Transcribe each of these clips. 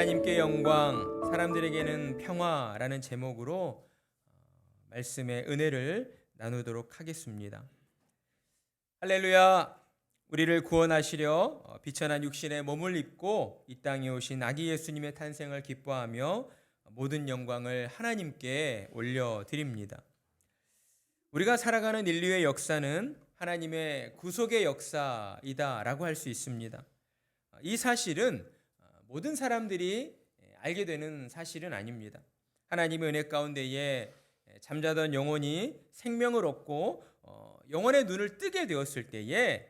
하나님께 영광, 사람들에게는 평화라는 제목으로 말씀의 은혜를 나누도록 하겠습니다. 할렐루야! 우리를 구원하시려 비천한 육신의 몸을 입고 이 땅에 오신 아기 예수님의 탄생을 기뻐하며 모든 영광을 하나님께 올려드립니다. 우리가 살아가는 인류의 역사는 하나님의 구속의 역사이다라고 할 수 있습니다. 이 사실은 모든 사람들이 알게 되는 사실은 아닙니다. 하나님의 은혜 가운데에 잠자던 영혼이 생명을 얻고 영혼의 눈을 뜨게 되었을 때에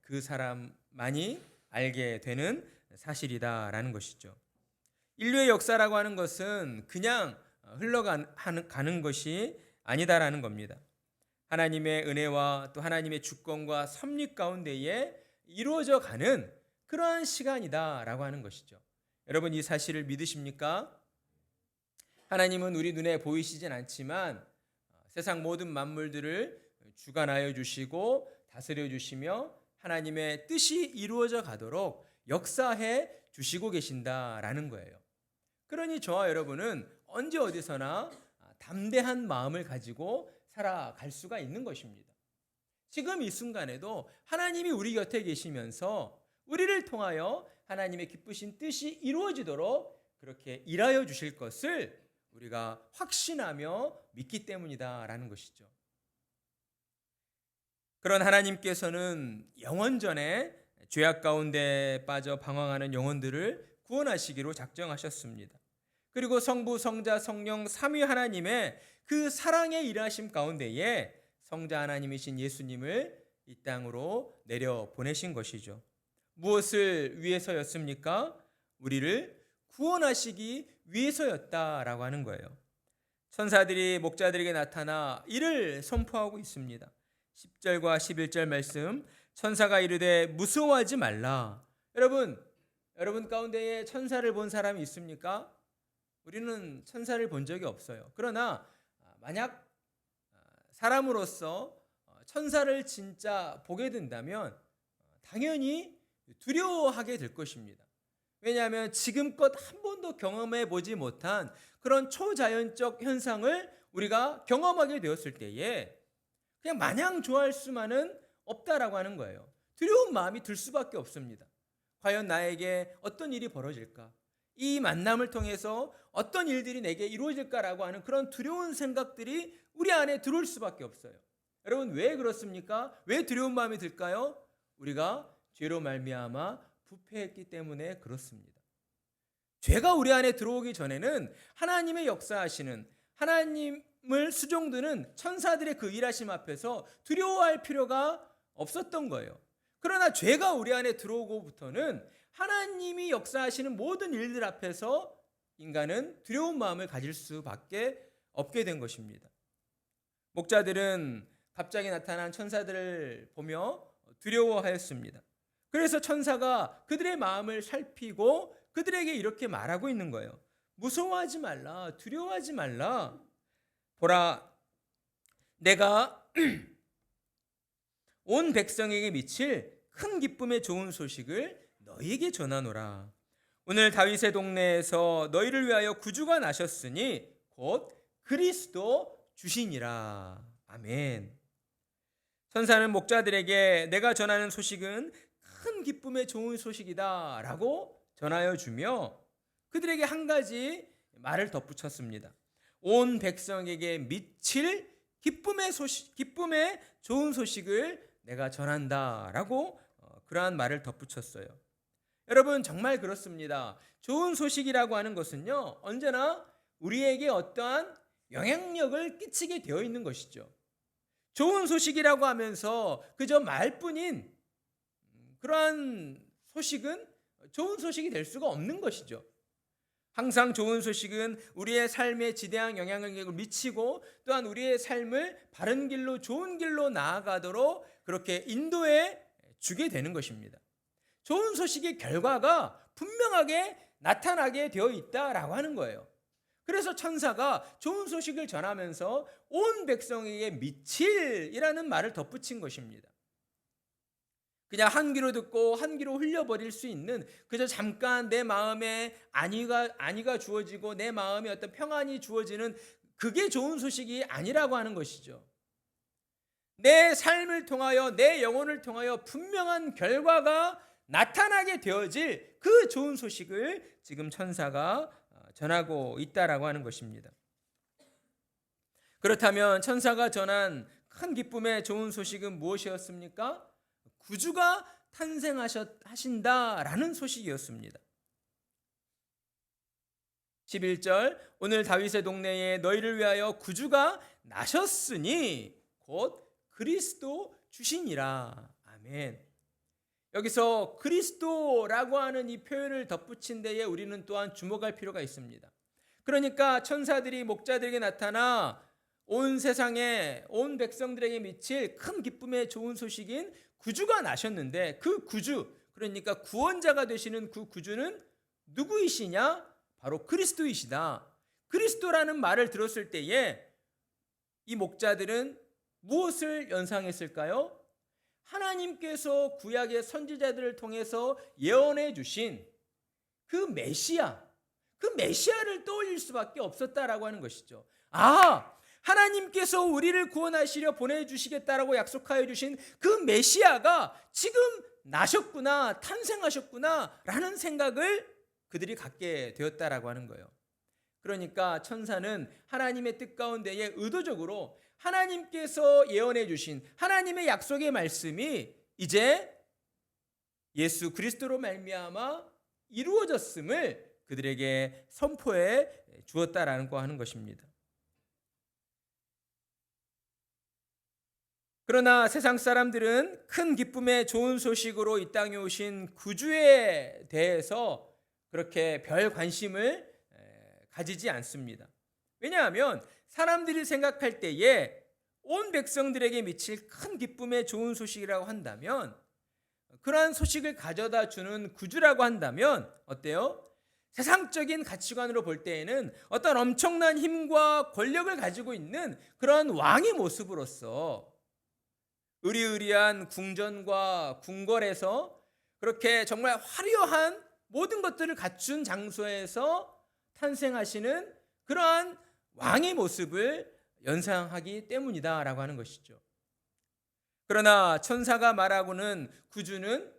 그 사람만이 알게 되는 사실이다라는 것이죠. 인류의 역사라고 하는 것은 그냥 흘러가는 것이 아니다라는 겁니다. 하나님의 은혜와 또 하나님의 주권과 섭리 가운데에 이루어져 가는 그러한 시간이다라고 하는 것이죠. 여러분, 이 사실을 믿으십니까? 하나님은 우리 눈에 보이시진 않지만 세상 모든 만물들을 주관하여 주시고 다스려 주시며 하나님의 뜻이 이루어져 가도록 역사해 주시고 계신다라는 거예요. 그러니 저와 여러분은 언제 어디서나 담대한 마음을 가지고 살아갈 수가 있는 것입니다. 지금 이 순간에도 하나님이 우리 곁에 계시면서 우리를 통하여 하나님의 기쁘신 뜻이 이루어지도록 그렇게 일하여 주실 것을 우리가 확신하며 믿기 때문이다라는 것이죠. 그런 하나님께서는 영원전에 죄악 가운데 빠져 방황하는 영혼들을 구원하시기로 작정하셨습니다. 그리고 성부, 성자, 성령 삼위 하나님의 그 사랑의 일하심 가운데에 성자 하나님이신 예수님을 이 땅으로 내려 보내신 것이죠. 무엇을 위해서였습니까? 우리를 구원하시기 위해서였다라고 하는 거예요. 천사들이 목자들에게 나타나 이를 선포하고 있습니다. 10절과 11절 말씀, 천사가 이르되 무서워하지 말라. 여러분 가운데에 천사를 본 사람이 있습니까? 우리는 천사를 본 적이 없어요. 그러나 만약 사람으로서 천사를 진짜 보게 된다면 당연히 두려워하게 될 것입니다. 왜냐하면 지금껏 한 번도 경험해 보지 못한 그런 초자연적 현상을 우리가 경험하게 되었을 때에 그냥 마냥 좋아할 수만은 없다라고 하는 거예요. 두려운 마음이 들 수밖에 없습니다. 과연 나에게 어떤 일이 벌어질까? 이 만남을 통해서 어떤 일들이 내게 이루어질까라고 하는 그런 두려운 생각들이 우리 안에 들어올 수밖에 없어요. 여러분, 왜 그렇습니까? 왜 두려운 마음이 들까요? 우리가 죄로 말미암아 부패했기 때문에 그렇습니다. 죄가 우리 안에 들어오기 전에는 하나님의 역사하시는 하나님을 수종드는 천사들의 그 일하심 앞에서 두려워할 필요가 없었던 거예요. 그러나 죄가 우리 안에 들어오고부터는 하나님이 역사하시는 모든 일들 앞에서 인간은 두려운 마음을 가질 수밖에 없게 된 것입니다. 목자들은 갑자기 나타난 천사들을 보며 두려워하였습니다. 그래서 천사가 그들의 마음을 살피고 그들에게 이렇게 말하고 있는 거예요. 무서워하지 말라, 두려워하지 말라. 보라, 내가 온 백성에게 미칠 큰 기쁨의 좋은 소식을 너희에게 전하노라. 오늘 다윗의 동네에서 너희를 위하여 구주가 나셨으니 곧 그리스도 주시니라. 아멘. 천사는 목자들에게 내가 전하는 소식은 큰 기쁨의 좋은 소식이다 라고 전하여 주며 그들에게 한 가지 말을 덧붙였습니다. 온 백성에게 미칠 기쁨의 좋은 소식을 내가 전한다 라고 그러한 말을 덧붙였어요. 여러분, 정말 그렇습니다. 좋은 소식이라고 하는 것은요, 언제나 우리에게 어떠한 영향력을 끼치게 되어 있는 것이죠. 좋은 소식이라고 하면서 그저 말뿐인 그러한 소식은 좋은 소식이 될 수가 없는 것이죠. 항상 좋은 소식은 우리의 삶에 지대한 영향력을 미치고 또한 우리의 삶을 바른 길로 좋은 길로 나아가도록 그렇게 인도해 주게 되는 것입니다. 좋은 소식의 결과가 분명하게 나타나게 되어 있다라고 하는 거예요. 그래서 천사가 좋은 소식을 전하면서 온 백성에게 미칠이라는 말을 덧붙인 것입니다. 그냥 한 귀로 듣고 한 귀로 흘려버릴 수 있는, 그저 잠깐 내 마음에 안위가 주어지고 내 마음에 어떤 평안이 주어지는, 그게 좋은 소식이 아니라고 하는 것이죠. 내 삶을 통하여, 내 영혼을 통하여 분명한 결과가 나타나게 되어질 그 좋은 소식을 지금 천사가 전하고 있다라고 하는 것입니다. 그렇다면 천사가 전한 큰 기쁨의 좋은 소식은 무엇이었습니까? 구주가 탄생하신다라는 소식이었습니다. 11절, 오늘 다윗의 동네에 너희를 위하여 구주가 나셨으니 곧 그리스도 주시니라. 아멘. 여기서 그리스도라고 하는 이 표현을 덧붙인 데에 우리는 또한 주목할 필요가 있습니다. 그러니까 천사들이 목자들에게 나타나 온 세상에, 온 백성들에게 미칠 큰 기쁨의 좋은 소식인 구주가 나셨는데, 그 구주, 그러니까 구원자가 되시는 그 구주는 누구이시냐? 바로 그리스도이시다. 그리스도라는 말을 들었을 때에 이 목자들은 무엇을 연상했을까요? 하나님께서 구약의 선지자들을 통해서 예언해 주신 그 메시아, 그 메시아를 떠올릴 수밖에 없었다라고 하는 것이죠. 하나님께서 우리를 구원하시려 보내주시겠다라고 약속하여 주신 그 메시아가 지금 나셨구나, 탄생하셨구나 라는 생각을 그들이 갖게 되었다라고 하는 거예요. 그러니까 천사는 하나님의 뜻 가운데에 의도적으로 하나님께서 예언해 주신 하나님의 약속의 말씀이 이제 예수 그리스도로 말미암아 이루어졌음을 그들에게 선포해 주었다라고 하는 것입니다. 그러나 세상 사람들은 큰 기쁨의 좋은 소식으로 이 땅에 오신 구주에 대해서 그렇게 별 관심을 가지지 않습니다. 왜냐하면 사람들이 생각할 때에 온 백성들에게 미칠 큰 기쁨의 좋은 소식이라고 한다면, 그러한 소식을 가져다 주는 구주라고 한다면 어때요? 세상적인 가치관으로 볼 때에는 어떤 엄청난 힘과 권력을 가지고 있는 그런 왕의 모습으로서 의리의리한 궁전과 궁궐에서 그렇게 정말 화려한 모든 것들을 갖춘 장소에서 탄생하시는 그러한 왕의 모습을 연상하기 때문이다라고 하는 것이죠. 그러나 천사가 말하고는 구주는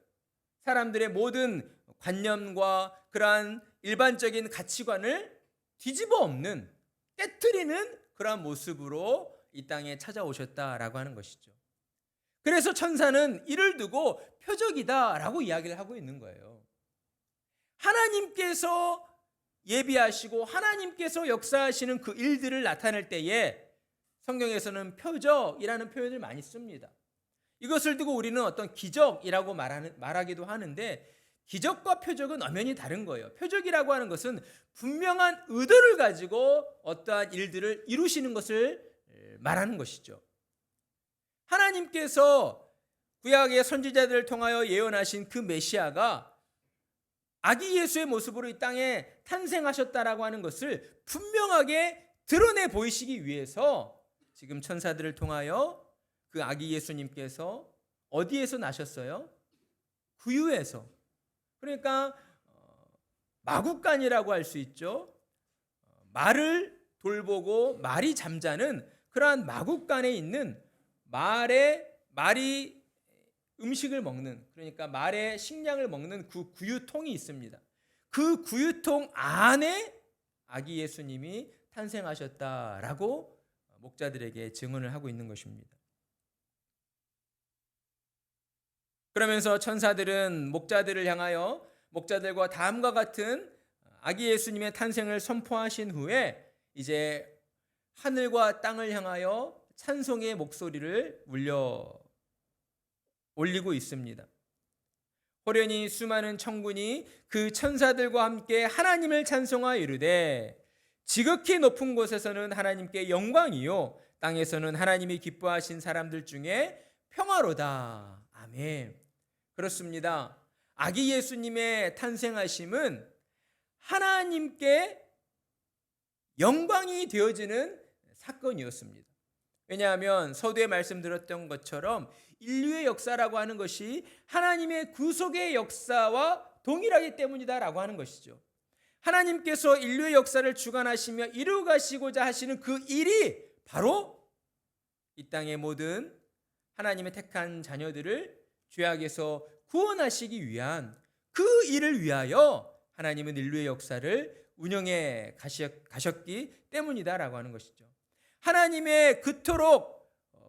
사람들의 모든 관념과 그러한 일반적인 가치관을 뒤집어 엎는, 깨트리는 그러한 모습으로 이 땅에 찾아오셨다라고 하는 것이죠. 그래서 천사는 이를 두고 표적이다라고 이야기를 하고 있는 거예요. 하나님께서 예비하시고 하나님께서 역사하시는 그 일들을 나타낼 때에 성경에서는 표적이라는 표현을 많이 씁니다. 이것을 두고 우리는 어떤 기적이라고 말하기도 하는데, 기적과 표적은 엄연히 다른 거예요. 표적이라고 하는 것은 분명한 의도를 가지고 어떠한 일들을 이루시는 것을 말하는 것이죠. 하나님께서 구약의 선지자들을 통하여 예언하신 그 메시아가 아기 예수의 모습으로 이 땅에 탄생하셨다라고 하는 것을 분명하게 드러내 보이시기 위해서 지금 천사들을 통하여 그 아기 예수님께서 어디에서 나셨어요? 구유에서. 그러니까 마구간이라고 할 수 있죠. 말을 돌보고 말이 잠자는 그러한 마구간에 있는 말이 음식을 먹는, 그러니까 말의 식량을 먹는 그 구유통이 있습니다. 그 구유통 안에 아기 예수님이 탄생하셨다라고 목자들에게 증언을 하고 있는 것입니다. 그러면서 천사들은 목자들을 향하여 목자들과 다음과 같은 아기 예수님의 탄생을 선포하신 후에 이제 하늘과 땅을 향하여 찬송의 목소리를 올리고 있습니다. 호련히 수많은 천군이 그 천사들과 함께 하나님을 찬송하여 이르되, 지극히 높은 곳에서는 하나님께 영광이요 땅에서는 하나님이 기뻐하신 사람들 중에 평화로다. 아멘. 그렇습니다. 아기 예수님의 탄생하심은 하나님께 영광이 되어지는 사건이었습니다. 왜냐하면 서두에 말씀드렸던 것처럼 인류의 역사라고 하는 것이 하나님의 구속의 역사와 동일하기 때문이다라고 하는 것이죠. 하나님께서 인류의 역사를 주관하시며 이루가시고자 하시는 그 일이 바로 이 땅의 모든 하나님의 택한 자녀들을 죄악에서 구원하시기 위한 그 일을 위하여 하나님은 인류의 역사를 운영해 가셨기 때문이다라고 하는 것이죠. 하나님의 그토록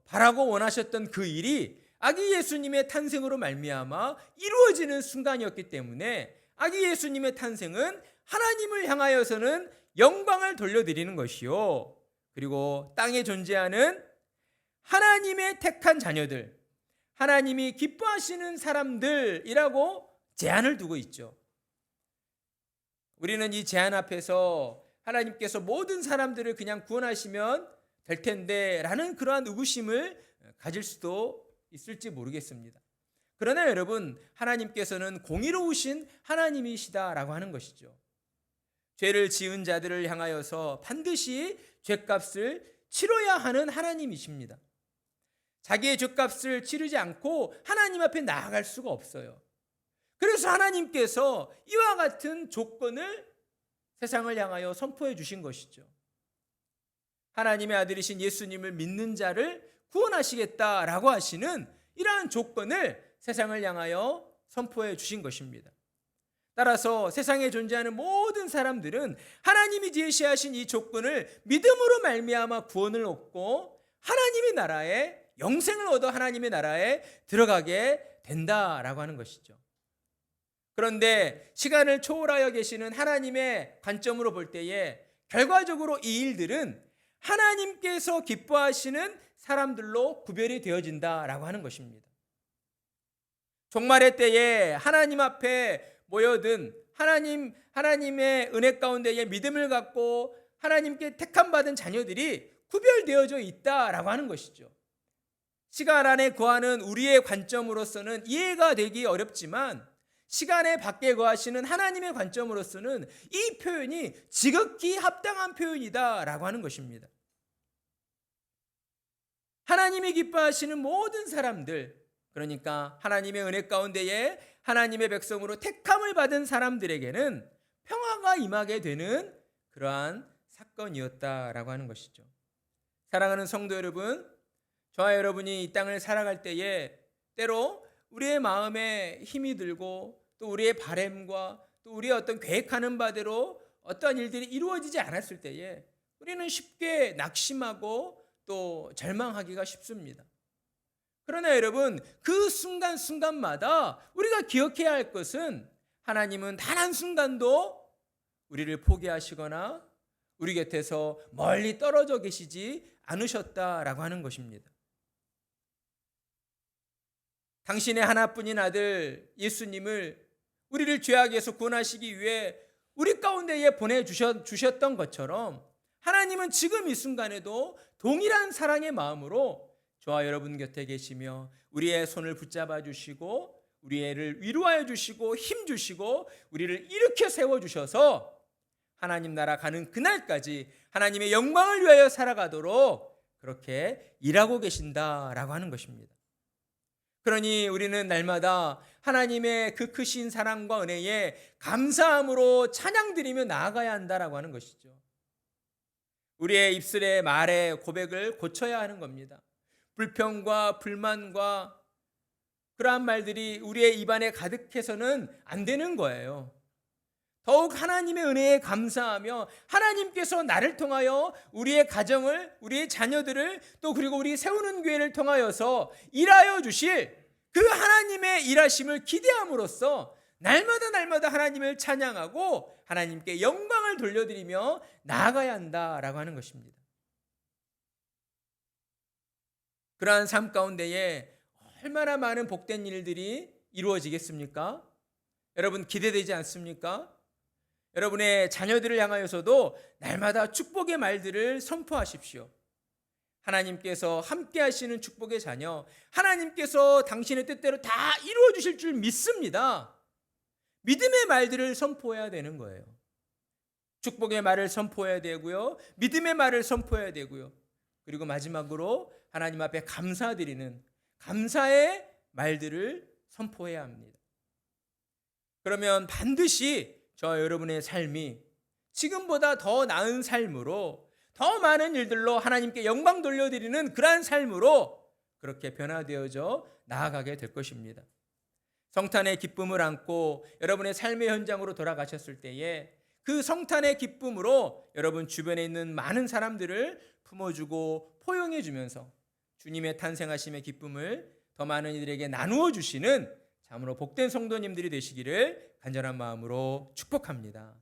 바라고 원하셨던 그 일이 아기 예수님의 탄생으로 말미암아 이루어지는 순간이었기 때문에 아기 예수님의 탄생은 하나님을 향하여서는 영광을 돌려드리는 것이요, 그리고 땅에 존재하는 하나님의 택한 자녀들, 하나님이 기뻐하시는 사람들이라고 제한을 두고 있죠. 우리는 이 제한 앞에서 하나님께서 모든 사람들을 그냥 구원하시면 될 텐데 라는 그러한 의구심을 가질 수도 있을지 모르겠습니다. 그러나 여러분, 하나님께서는 공의로우신 하나님이시다라고 하는 것이죠. 죄를 지은 자들을 향하여서 반드시 죄값을 치러야 하는 하나님이십니다. 자기의 죄값을 치르지 않고 하나님 앞에 나아갈 수가 없어요. 그래서 하나님께서 이와 같은 조건을 세상을 향하여 선포해 주신 것이죠. 하나님의 아들이신 예수님을 믿는 자를 구원하시겠다라고 하시는 이러한 조건을 세상을 향하여 선포해 주신 것입니다. 따라서 세상에 존재하는 모든 사람들은 하나님이 제시하신 이 조건을 믿음으로 말미암아 구원을 얻고 하나님의 나라에 영생을 얻어 하나님의 나라에 들어가게 된다라고 하는 것이죠. 그런데 시간을 초월하여 계시는 하나님의 관점으로 볼 때에 결과적으로 이 일들은 하나님께서 기뻐하시는 사람들로 구별이 되어진다라고 하는 것입니다. 종말의 때에 하나님 앞에 모여든 하나님의 은혜 가운데에 믿음을 갖고 하나님께 택함 받은 자녀들이 구별되어져 있다라고 하는 것이죠. 시간 안에 거하는 우리의 관점으로서는 이해가 되기 어렵지만 시간의 밖에 거하시는 하나님의 관점으로서는 이 표현이 지극히 합당한 표현이다라고 하는 것입니다. 하나님이 기뻐하시는 모든 사람들, 그러니까 하나님의 은혜 가운데에 하나님의 백성으로 택함을 받은 사람들에게는 평화가 임하게 되는 그러한 사건이었다라고 하는 것이죠. 사랑하는 성도 여러분, 저와 여러분이 이 땅을 살아갈 때에 때로 우리의 마음에 힘이 들고 또 우리의 바램과 또 우리의 어떤 계획하는 바대로 어떠한 일들이 이루어지지 않았을 때에 우리는 쉽게 낙심하고 또 절망하기가 쉽습니다. 그러나 여러분, 그 순간순간마다 우리가 기억해야 할 것은 하나님은 단 한순간도 우리를 포기하시거나 우리 곁에서 멀리 떨어져 계시지 않으셨다라고 하는 것입니다. 당신의 하나뿐인 아들 예수님을 우리를 죄악에서 구원하시기 위해 우리 가운데에 보내주셨던 것처럼 하나님은 지금 이 순간에도 동일한 사랑의 마음으로 저와 여러분 곁에 계시며 우리의 손을 붙잡아 주시고 우리를 위로하여 주시고 힘 주시고 우리를 일으켜 세워주셔서 하나님 나라 가는 그날까지 하나님의 영광을 위하여 살아가도록 그렇게 일하고 계신다라고 하는 것입니다. 그러니 우리는 날마다 하나님의 그 크신 사랑과 은혜에 감사함으로 찬양드리며 나아가야 한다라고 하는 것이죠. 우리의 입술의 말의 고백을 고쳐야 하는 겁니다. 불평과 불만과 그러한 말들이 우리의 입안에 가득해서는 안 되는 거예요. 더욱 하나님의 은혜에 감사하며 하나님께서 나를 통하여 우리의 가정을, 우리의 자녀들을 또 그리고 우리 세우는 교회를 통하여서 일하여 주실 그 하나님의 일하심을 기대함으로써 날마다 하나님을 찬양하고 하나님께 영광을 돌려드리며 나아가야 한다라고 하는 것입니다. 그러한 삶 가운데에 얼마나 많은 복된 일들이 이루어지겠습니까? 여러분 기대되지 않습니까? 여러분의 자녀들을 향하여서도 날마다 축복의 말들을 선포하십시오. 하나님께서 함께 하시는 축복의 자녀, 하나님께서 당신의 뜻대로 다 이루어 주실 줄 믿습니다. 믿음의 말들을 선포해야 되는 거예요. 축복의 말을 선포해야 되고요. 믿음의 말을 선포해야 되고요. 그리고 마지막으로 하나님 앞에 감사드리는 감사의 말들을 선포해야 합니다. 그러면 반드시 저 여러분의 삶이 지금보다 더 나은 삶으로, 더 많은 일들로 하나님께 영광 돌려드리는 그러한 삶으로 그렇게 변화되어져 나아가게 될 것입니다. 성탄의 기쁨을 안고 여러분의 삶의 현장으로 돌아가셨을 때에 그 성탄의 기쁨으로 여러분 주변에 있는 많은 사람들을 품어주고 포용해주면서 주님의 탄생하심의 기쁨을 더 많은 이들에게 나누어 주시는 참으로 복된 성도님들이 되시기를 간절한 마음으로 축복합니다.